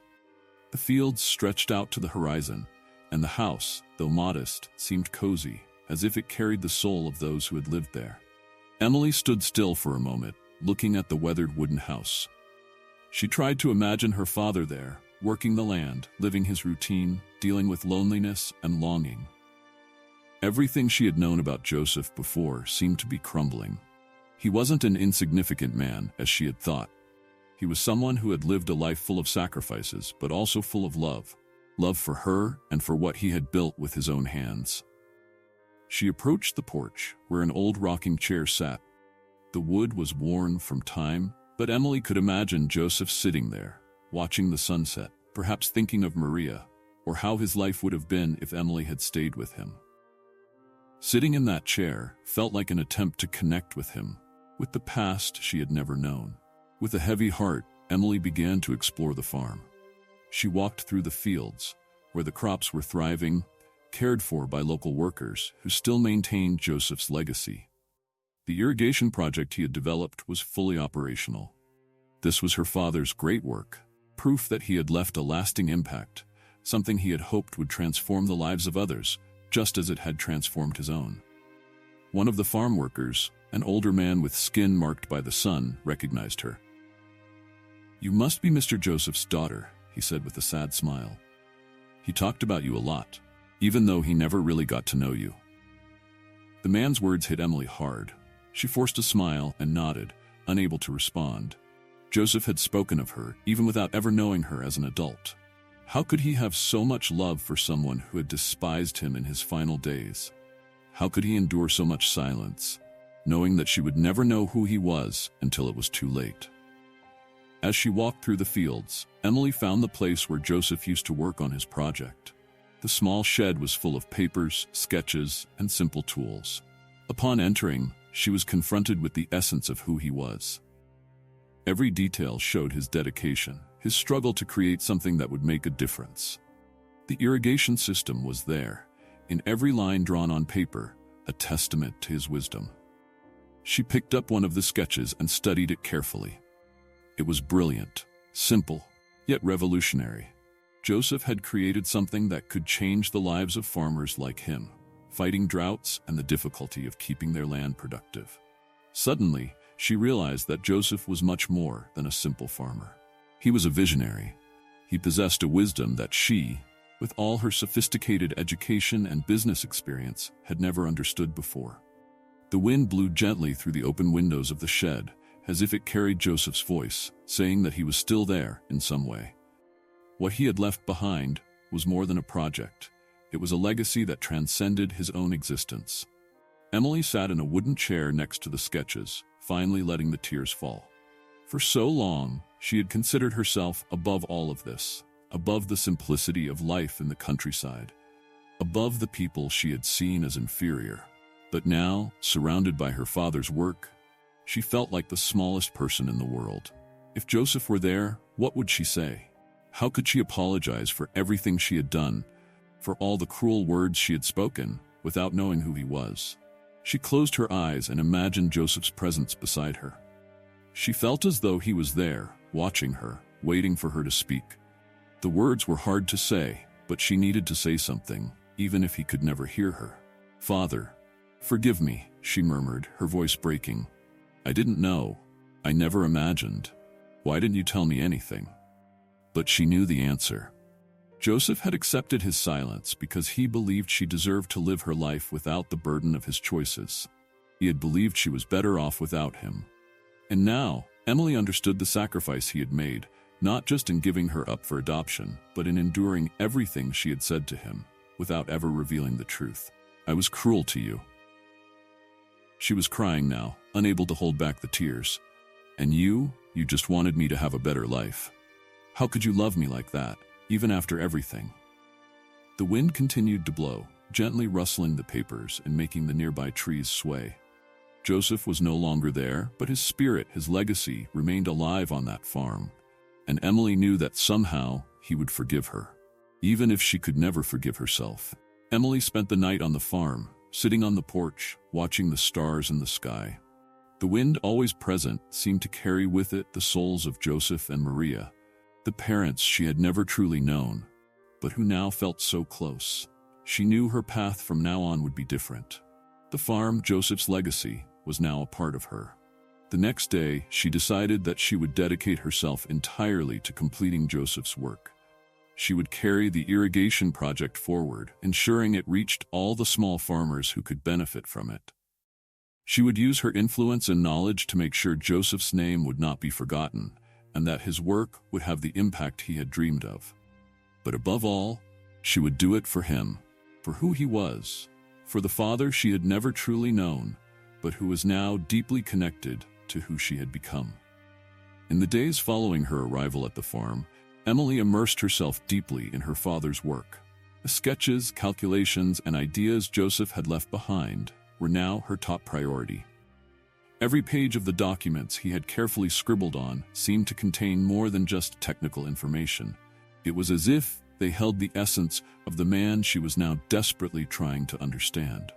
The fields stretched out to the horizon, and the house, though modest, seemed cozy, as if it carried the soul of those who had lived there. Emily stood still for a moment, looking at the weathered wooden house. She tried to imagine her father there, working the land, living his routine, dealing with loneliness and longing. Everything she had known about Joseph before seemed to be crumbling. He wasn't an insignificant man, as she had thought. He was someone who had lived a life full of sacrifices, but also full of love. Love for her and for what he had built with his own hands. She approached the porch, where an old rocking chair sat. The wood was worn from time, but Emily could imagine Joseph sitting there, watching the sunset, perhaps thinking of Maria, or how his life would have been if Emily had stayed with him. Sitting in that chair felt like an attempt to connect with him, with the past she had never known. With a heavy heart, Emily began to explore the farm. She walked through the fields, where the crops were thriving, cared for by local workers who still maintained Joseph's legacy. The irrigation project he had developed was fully operational. This was her father's great work, proof that he had left a lasting impact, something he had hoped would transform the lives of others, just as it had transformed his own. One of the farm workers, an older man with skin marked by the sun, recognized her. "You must be Mr. Joseph's daughter," he said with a sad smile. "He talked about you a lot, even though he never really got to know you." The man's words hit Emily hard. She forced a smile and nodded, unable to respond. Joseph had spoken of her, even without ever knowing her as an adult. How could he have so much love for someone who had despised him in his final days? How could he endure so much silence, knowing that she would never know who he was until it was too late? As she walked through the fields, Emily found the place where Joseph used to work on his project. The small shed was full of papers, sketches, and simple tools. Upon entering, she was confronted with the essence of who he was. Every detail showed his dedication, his struggle to create something that would make a difference. The irrigation system was there, in every line drawn on paper, a testament to his wisdom. She picked up one of the sketches and studied it carefully. It was brilliant, simple, yet revolutionary. Joseph had created something that could change the lives of farmers like him, fighting droughts and the difficulty of keeping their land productive. Suddenly, she realized that Joseph was much more than a simple farmer. He was a visionary. He possessed a wisdom that she, with all her sophisticated education and business experience, had never understood before. The wind blew gently through the open windows of the shed, as if it carried Joseph's voice, saying that he was still there in some way. What he had left behind was more than a project. It was a legacy that transcended his own existence. Emily sat in a wooden chair next to the sketches, finally letting the tears fall. For so long, she had considered herself above all of this, above the simplicity of life in the countryside, above the people she had seen as inferior. But now, surrounded by her father's work, she felt like the smallest person in the world. If Joseph were there, what would she say? How could she apologize for everything she had done, for all the cruel words she had spoken, without knowing who he was? She closed her eyes and imagined Joseph's presence beside her. She felt as though he was there, watching her, waiting for her to speak. The words were hard to say, but she needed to say something, even if he could never hear her. "Father, forgive me," she murmured, her voice breaking. "I didn't know. I never imagined. Why didn't you tell me anything?" But she knew the answer. Joseph had accepted his silence because he believed she deserved to live her life without the burden of his choices. He had believed she was better off without him. And now, Emily understood the sacrifice he had made, not just in giving her up for adoption, but in enduring everything she had said to him, without ever revealing the truth. "I was cruel to you." She was crying now, unable to hold back the tears. "And you just wanted me to have a better life. How could you love me like that, even after everything?" The wind continued to blow, gently rustling the papers and making the nearby trees sway. Joseph was no longer there, but his spirit, his legacy, remained alive on that farm. And Emily knew that somehow he would forgive her, even if she could never forgive herself. Emily spent the night on the farm, sitting on the porch, watching the stars in the sky. The wind, always present, seemed to carry with it the souls of Joseph and Maria, the parents she had never truly known, but who now felt so close. She knew her path from now on would be different. The farm, Joseph's legacy, was now a part of her. The next day, she decided that she would dedicate herself entirely to completing Joseph's work. She would carry the irrigation project forward, ensuring it reached all the small farmers who could benefit from it. She would use her influence and knowledge to make sure Joseph's name would not be forgotten, and that his work would have the impact he had dreamed of. But above all, she would do it for him, for who he was, for the father she had never truly known, but who was now deeply connected to who she had become. In the days following her arrival at the farm, Emily immersed herself deeply in her father's work. The sketches, calculations, and ideas Joseph had left behind were now her top priority. Every page of the documents he had carefully scribbled on seemed to contain more than just technical information. It was as if they held the essence of the man she was now desperately trying to understand.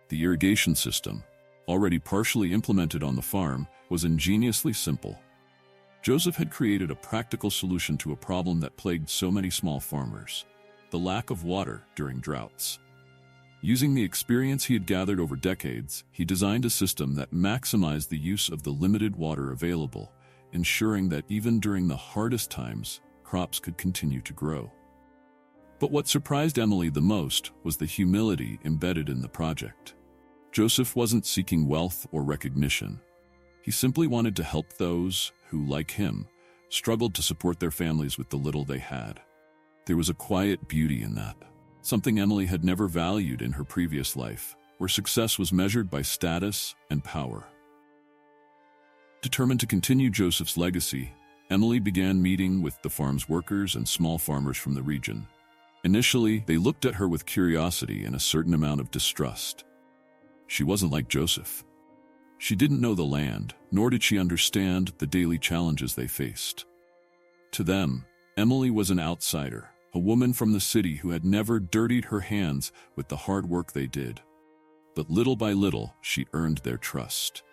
The irrigation system, already partially implemented on the farm, was ingeniously simple. Joseph had created a practical solution to a problem that plagued so many small farmers: the lack of water during droughts. Using the experience he had gathered over decades, he designed a system that maximized the use of the limited water available, ensuring that even during the hardest times, crops could continue to grow. But what surprised Emily the most was the humility embedded in the project. Joseph wasn't seeking wealth or recognition. He simply wanted to help those who, like him, struggled to support their families with the little they had. There was a quiet beauty in that, something Emily had never valued in her previous life, where success was measured by status and power. Determined to continue Joseph's legacy, Emily began meeting with the farm's workers and small farmers from the region. Initially, they looked at her with curiosity and a certain amount of distrust. She wasn't like Joseph. She didn't know the land, nor did she understand the daily challenges they faced. To them, Emily was an outsider, a woman from the city who had never dirtied her hands with the hard work they did. But little by little, she earned their trust.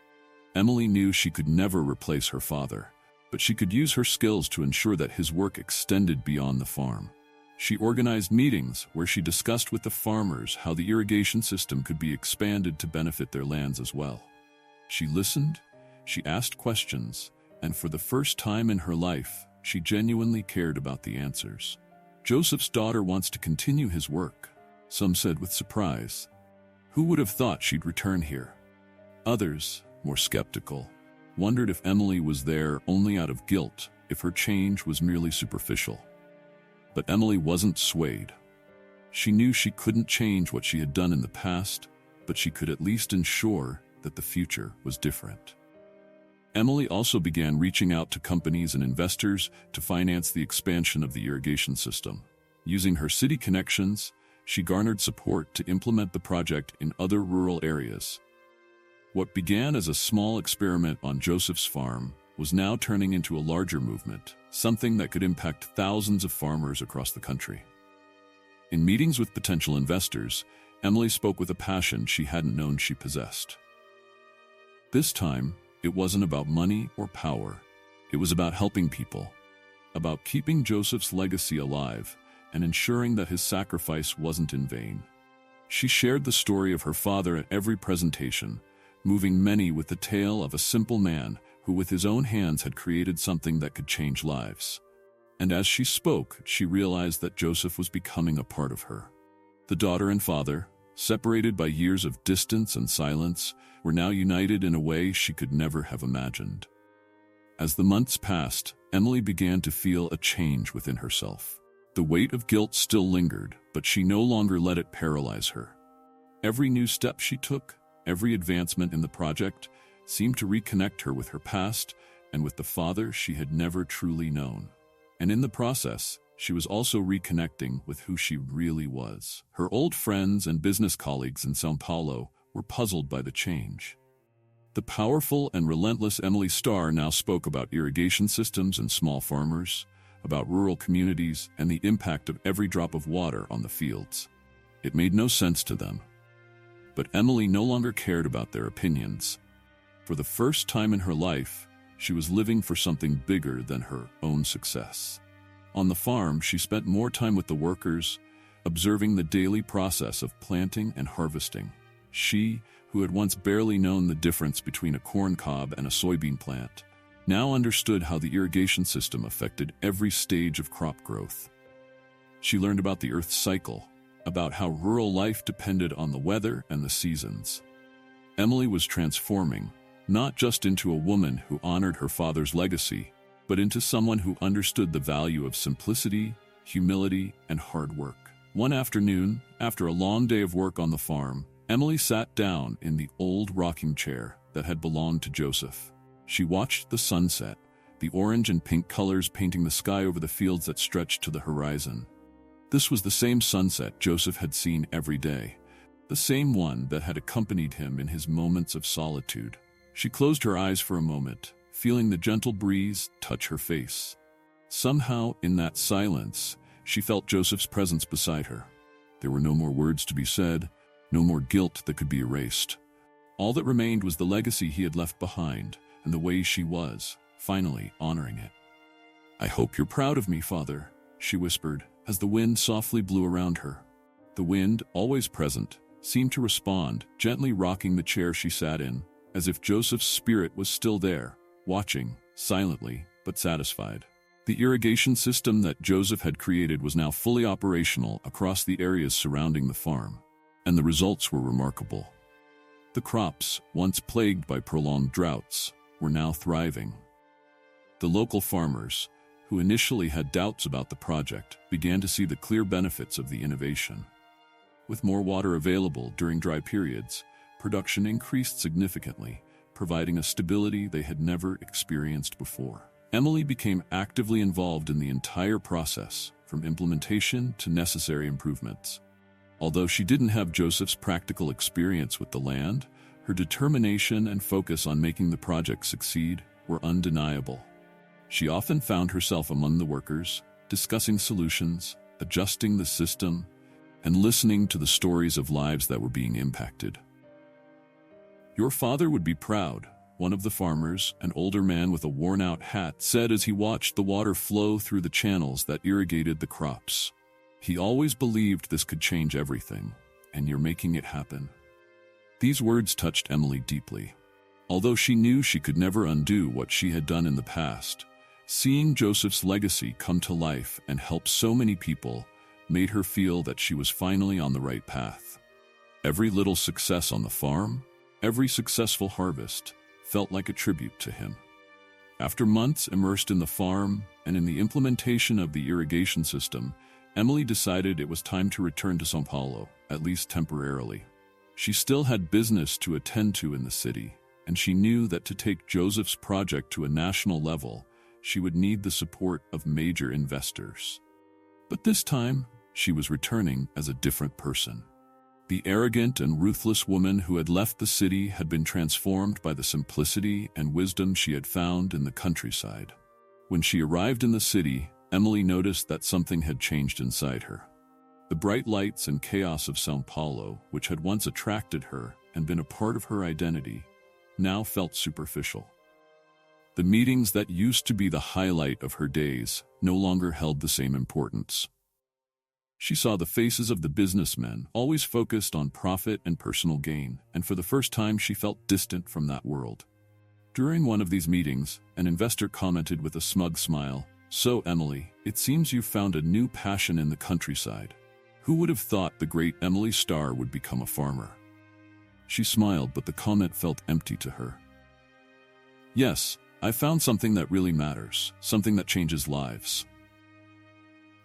Emily knew she could never replace her father, but she could use her skills to ensure that his work extended beyond the farm. She organized meetings where she discussed with the farmers how the irrigation system could be expanded to benefit their lands as well. She listened, she asked questions, and for the first time in her life, she genuinely cared about the answers. Joseph's daughter wants to continue his work, some said with surprise. Who would have thought she'd return here? Others, more skeptical, wondered if Emily was there only out of guilt, if her change was merely superficial. But Emily wasn't swayed. She knew she couldn't change what she had done in the past, but she could at least ensure that the future was different. Emily also began reaching out to companies and investors to finance the expansion of the irrigation system. Using her city connections, she garnered support to implement the project in other rural areas. What began as a small experiment on Joseph's farm was now turning into a larger movement, something that could impact thousands of farmers across the country. In meetings with potential investors, Emily spoke with a passion she hadn't known she possessed. This time, it wasn't about money or power. It was about helping people, about keeping Joseph's legacy alive and ensuring that his sacrifice wasn't in vain. She shared the story of her father at every presentation, moving many with the tale of a simple man who with his own hands had created something that could change lives. And as she spoke, she realized that Joseph was becoming a part of her. The daughter and father, separated by years of distance and silence, were now united in a way she could never have imagined. As the months passed, Emily began to feel a change within herself. The weight of guilt still lingered, but she no longer let it paralyze her. Every new step she took, every advancement in the project, seemed to reconnect her with her past and with the father she had never truly known. And in the process, she was also reconnecting with who she really was. Her old friends and business colleagues in São Paulo were puzzled by the change. The powerful and relentless Emily Starr now spoke about irrigation systems and small farmers, about rural communities and the impact of every drop of water on the fields. It made no sense to them. But Emily no longer cared about their opinions. For the first time in her life, she was living for something bigger than her own success. On the farm, she spent more time with the workers, observing the daily process of planting and harvesting. She, who had once barely known the difference between a corn cob and a soybean plant, now understood how the irrigation system affected every stage of crop growth. She learned about the Earth's cycle, about how rural life depended on the weather and the seasons. Emily was transforming, not just into a woman who honored her father's legacy, but into someone who understood the value of simplicity, humility, and hard work. One afternoon, after a long day of work on the farm, Emily sat down in the old rocking chair that had belonged to Joseph. She watched the sunset, the orange and pink colors painting the sky over the fields that stretched to the horizon. This was the same sunset Joseph had seen every day, the same one that had accompanied him in his moments of solitude. She closed her eyes for a moment, feeling the gentle breeze touch her face. Somehow, in that silence, she felt Joseph's presence beside her. There were no more words to be said, no more guilt that could be erased. All that remained was the legacy he had left behind, and the way she was, finally, honoring it. "I hope you're proud of me, Father," she whispered, as the wind softly blew around her. The wind, always present, seemed to respond, gently rocking the chair she sat in, as if Joseph's spirit was still there, watching, silently, but satisfied. The irrigation system that Joseph had created was now fully operational across the areas surrounding the farm, and the results were remarkable. The crops, once plagued by prolonged droughts, were now thriving. The local farmers, who initially had doubts about the project, began to see the clear benefits of the innovation. With more water available during dry periods, production increased significantly, providing a stability they had never experienced before. Emily became actively involved in the entire process, from implementation to necessary improvements. Although she didn't have Joseph's practical experience with the land, her determination and focus on making the project succeed were undeniable. She often found herself among the workers, discussing solutions, adjusting the system, and listening to the stories of lives that were being impacted. "Your father would be proud," one of the farmers, an older man with a worn-out hat, said as he watched the water flow through the channels that irrigated the crops. "He always believed this could change everything, and you're making it happen." These words touched Emily deeply. Although she knew she could never undo what she had done in the past, seeing Joseph's legacy come to life and help so many people made her feel that she was finally on the right path. Every little success on the farm, every successful harvest, felt like a tribute to him. After months immersed in the farm and in the implementation of the irrigation system, Emily decided it was time to return to São Paulo, at least temporarily. She still had business to attend to in the city, and she knew that to take Joseph's project to a national level, she would need the support of major investors. But this time, she was returning as a different person. The arrogant and ruthless woman who had left the city had been transformed by the simplicity and wisdom she had found in the countryside. When she arrived in the city, Emily noticed that something had changed inside her. The bright lights and chaos of São Paulo, which had once attracted her and been a part of her identity, now felt superficial. The meetings that used to be the highlight of her days no longer held the same importance. She saw the faces of the businessmen, always focused on profit and personal gain, and for the first time she felt distant from that world. During one of these meetings, an investor commented with a smug smile, "So, Emily, it seems you've found a new passion in the countryside. Who would have thought the great Emily Starr would become a farmer?" She smiled, but the comment felt empty to her. "Yes, I found something that really matters, something that changes lives."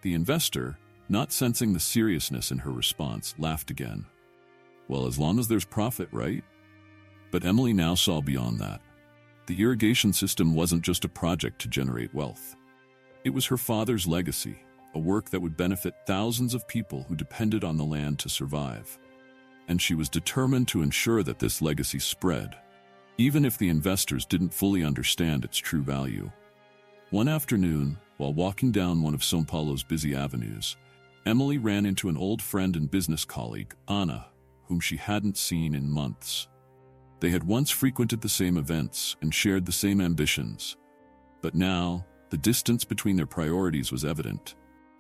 The investor, not sensing the seriousness in her response, laughed again. "Well, as long as there's profit, right?" But Emily now saw beyond that. The irrigation system wasn't just a project to generate wealth. It was her father's legacy, a work that would benefit thousands of people who depended on the land to survive. And she was determined to ensure that this legacy spread, even if the investors didn't fully understand its true value. One afternoon, while walking down one of São Paulo's busy avenues, Emily ran into an old friend and business colleague, Anna, whom she hadn't seen in months. They had once frequented the same events and shared the same ambitions, but now the distance between their priorities was evident.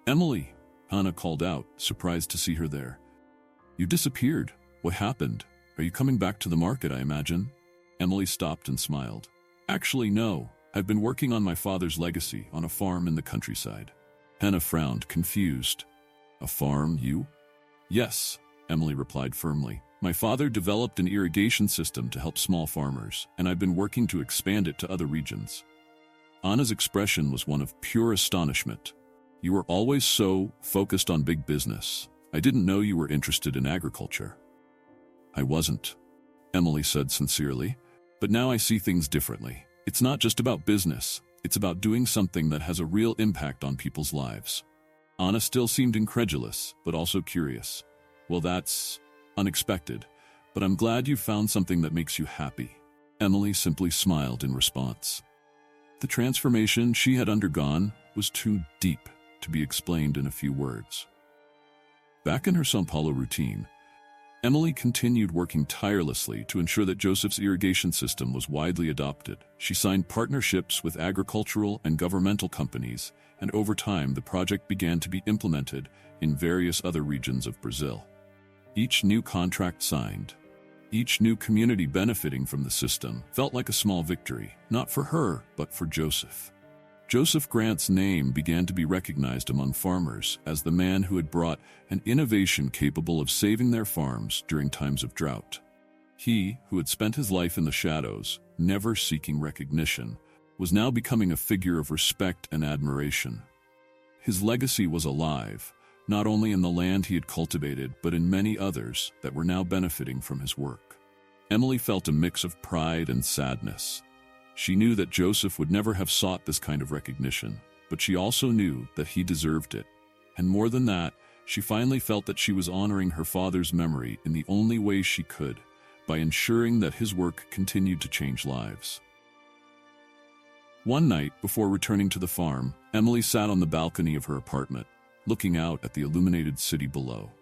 "Emily," Anna called out, surprised to see her there. "You disappeared. What happened? Are you coming back to the market, I imagine?" Emily stopped and smiled. "Actually, no. I've been working on my father's legacy on a farm in the countryside." Anna frowned, confused. "A farm, you?" "Yes," Emily replied firmly. "My father developed an irrigation system to help small farmers, and I've been working to expand it to other regions." Anna's expression was one of pure astonishment. "You were always so focused on big business. I didn't know you were interested in agriculture." "I wasn't," Emily said sincerely, "but now I see things differently. It's not just about business. It's about doing something that has a real impact on people's lives." Anna still seemed incredulous, but also curious. "Well, that's unexpected, but I'm glad you found something that makes you happy." Emily simply smiled in response. The transformation she had undergone was too deep to be explained in a few words. Back in her São Paulo routine, Emily continued working tirelessly to ensure that Joseph's irrigation system was widely adopted. She signed partnerships with agricultural and governmental companies, and over time the project began to be implemented in various other regions of Brazil. Each new contract signed, each new community benefiting from the system, felt like a small victory, not for her, but for Joseph. Joseph Grant's name began to be recognized among farmers as the man who had brought an innovation capable of saving their farms during times of drought. He, who had spent his life in the shadows, never seeking recognition, was now becoming a figure of respect and admiration. His legacy was alive, not only in the land he had cultivated, but in many others that were now benefiting from his work. Emily felt a mix of pride and sadness. She knew that Joseph would never have sought this kind of recognition, but she also knew that he deserved it. And more than that, she finally felt that she was honoring her father's memory in the only way she could, by ensuring that his work continued to change lives. One night, before returning to the farm, Emily sat on the balcony of her apartment, looking out at the illuminated city below.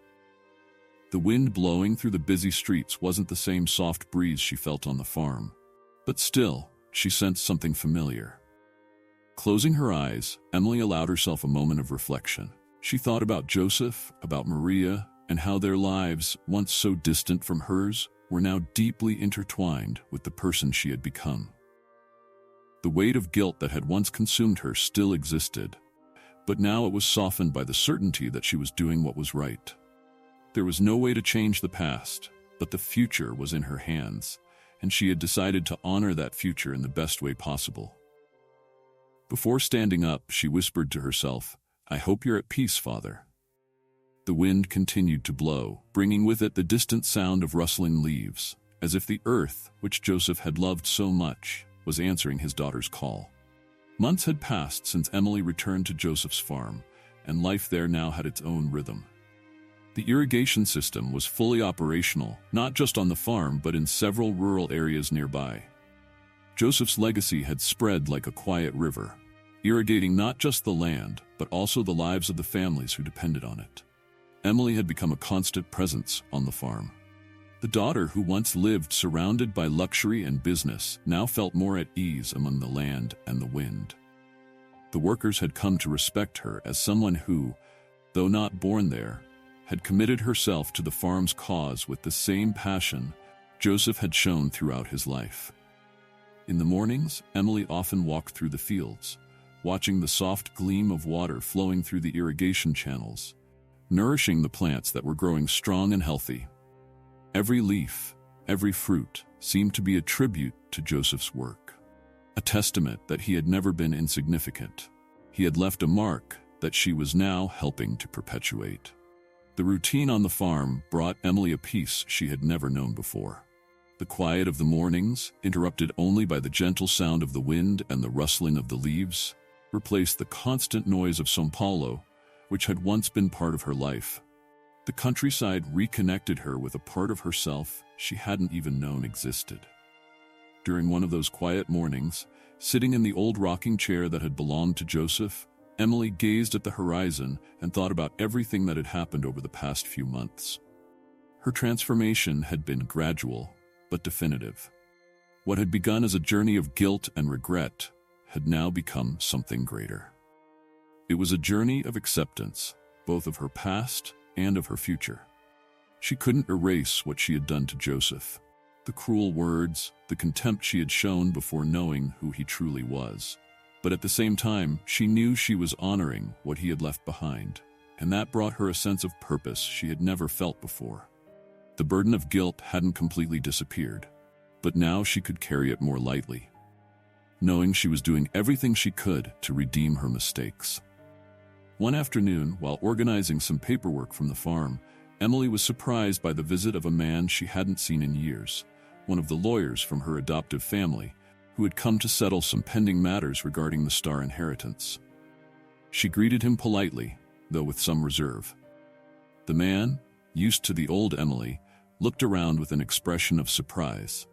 The wind blowing through the busy streets wasn't the same soft breeze she felt on the farm, but still, she sensed something familiar. Closing her eyes, Emily allowed herself a moment of reflection. She thought about Joseph, about Maria, and how their lives, once so distant from hers, were now deeply intertwined with the person she had become. The weight of guilt that had once consumed her still existed, but now it was softened by the certainty that she was doing what was right. There was no way to change the past, but the future was in her hands, and she had decided to honor that future in the best way possible. Before standing up, she whispered to herself, "I hope you're at peace, Father." The wind continued to blow, bringing with it the distant sound of rustling leaves, as if the earth, which Joseph had loved so much, was answering his daughter's call. Months had passed since Emily returned to Joseph's farm, and life there now had its own rhythm. The irrigation system was fully operational, not just on the farm but in several rural areas nearby. Joseph's legacy had spread like a quiet river, irrigating not just the land, but also the lives of the families who depended on it. Emily had become a constant presence on the farm. The daughter who once lived surrounded by luxury and business now felt more at ease among the land and the wind. The workers had come to respect her as someone who, though not born there, had committed herself to the farm's cause with the same passion Joseph had shown throughout his life. In the mornings, Emily often walked through the fields, watching the soft gleam of water flowing through the irrigation channels, nourishing the plants that were growing strong and healthy. Every leaf, every fruit seemed to be a tribute to Joseph's work, a testament that he had never been insignificant. He had left a mark that she was now helping to perpetuate. The routine on the farm brought Emily a peace she had never known before. The quiet of the mornings, interrupted only by the gentle sound of the wind and the rustling of the leaves, replaced the constant noise of São Paulo, which had once been part of her life. The countryside reconnected her with a part of herself she hadn't even known existed. During one of those quiet mornings, sitting in the old rocking chair that had belonged to Joseph, Emily gazed at the horizon and thought about everything that had happened over the past few months. Her transformation had been gradual, but definitive. What had begun as a journey of guilt and regret had now become something greater. It was a journey of acceptance, both of her past and of her future. She couldn't erase what she had done to Joseph, the cruel words, the contempt she had shown before knowing who he truly was. But at the same time, she knew she was honoring what he had left behind, and that brought her a sense of purpose she had never felt before. The burden of guilt hadn't completely disappeared, but now she could carry it more lightly, knowing she was doing everything she could to redeem her mistakes. One afternoon, while organizing some paperwork from the farm, Emily was surprised by the visit of a man she hadn't seen in years, one of the lawyers from her adoptive family, who had come to settle some pending matters regarding the Star inheritance. She greeted him politely, though with some reserve. The man, used to the old Emily, looked around with an expression of surprise.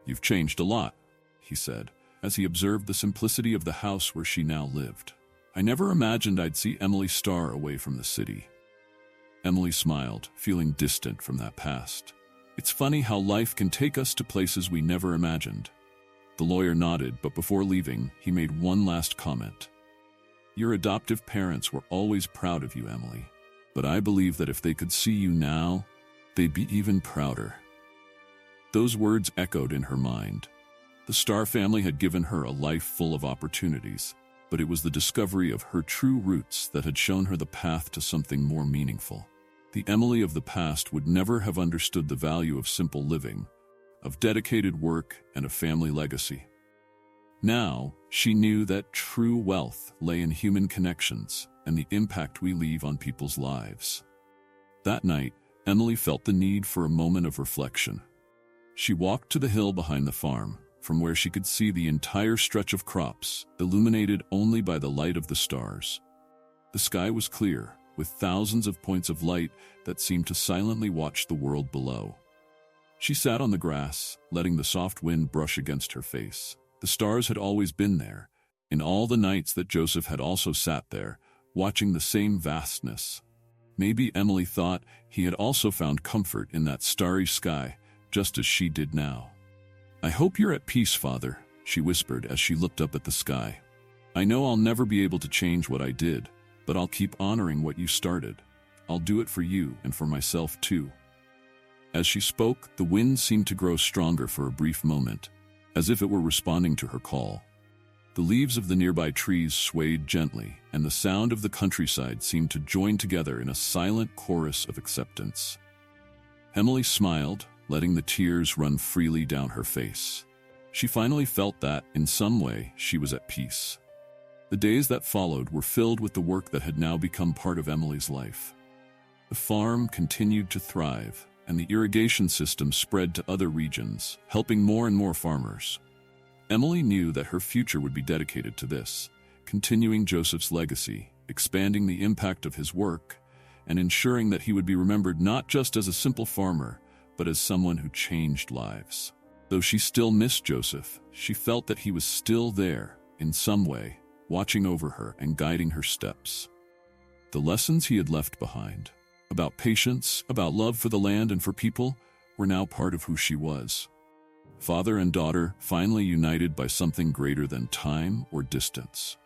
"You've changed a lot," he said, as he observed the simplicity of the house where she now lived. "I never imagined I'd see Emily Starr away from the city." Emily smiled, feeling distant from that past. "It's funny how life can take us to places we never imagined." The lawyer nodded, but before leaving, he made one last comment. "Your adoptive parents were always proud of you, Emily. But I believe that if they could see you now, they'd be even prouder." Those words echoed in her mind. The Starr family had given her a life full of opportunities, but it was the discovery of her true roots that had shown her the path to something more meaningful. The Emily of the past would never have understood the value of simple living, of dedicated work, and a family legacy. Now, she knew that true wealth lay in human connections and the impact we leave on people's lives. That night, Emily felt the need for a moment of reflection. She walked to the hill behind the farm, from where she could see the entire stretch of crops, illuminated only by the light of the stars. The sky was clear, with thousands of points of light that seemed to silently watch the world below. She sat on the grass, letting the soft wind brush against her face. The stars had always been there, in all the nights that Joseph had also sat there, watching the same vastness. Maybe Emily thought he had also found comfort in that starry sky, just as she did now. "I hope you're at peace, Father," she whispered as she looked up at the sky. "I know I'll never be able to change what I did, but I'll keep honoring what you started. I'll do it for you and for myself too." As she spoke, the wind seemed to grow stronger for a brief moment, as if it were responding to her call. The leaves of the nearby trees swayed gently, and the sound of the countryside seemed to join together in a silent chorus of acceptance. Emily smiled, letting the tears run freely down her face. She finally felt that, in some way, she was at peace. The days that followed were filled with the work that had now become part of Emily's life. The farm continued to thrive, and the irrigation system spread to other regions, helping more and more farmers. Emily knew that her future would be dedicated to this, continuing Joseph's legacy, expanding the impact of his work, and ensuring that he would be remembered not just as a simple farmer, but as someone who changed lives. Though she still missed Joseph, she felt that he was still there, in some way, watching over her and guiding her steps. The lessons he had left behind, about patience, about love for the land and for people, were now part of who she was. Father and daughter finally united by something greater than time or distance.